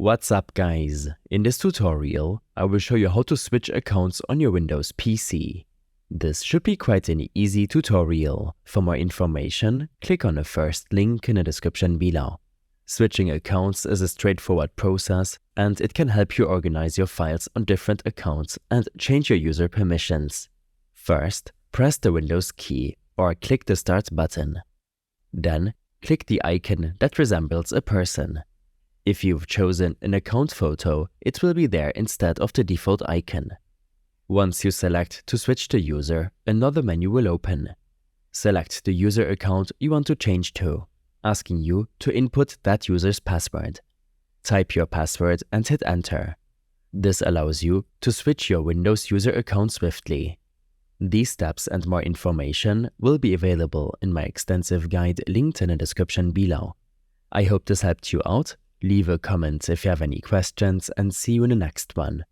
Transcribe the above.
What's up guys? In this tutorial, I will show you how to switch accounts on your Windows PC. This should be quite an easy tutorial. For more information, click on the first link in the description below. Switching accounts is a straightforward process and it can help you organize your files on different accounts and change your user permissions. First, press the Windows key or click the Start button. Then, click the icon that resembles a person. If you've chosen an account photo, it will be there instead of the default icon. Once you select to switch the user, another menu will open. Select the user account you want to change to, asking you to input that user's password. Type your password and hit enter. This allows you to switch your Windows user account swiftly. These steps and more information will be available in my extensive guide linked in the description below. I hope this helped you out. Leave a comment if you have any questions and see you in the next one.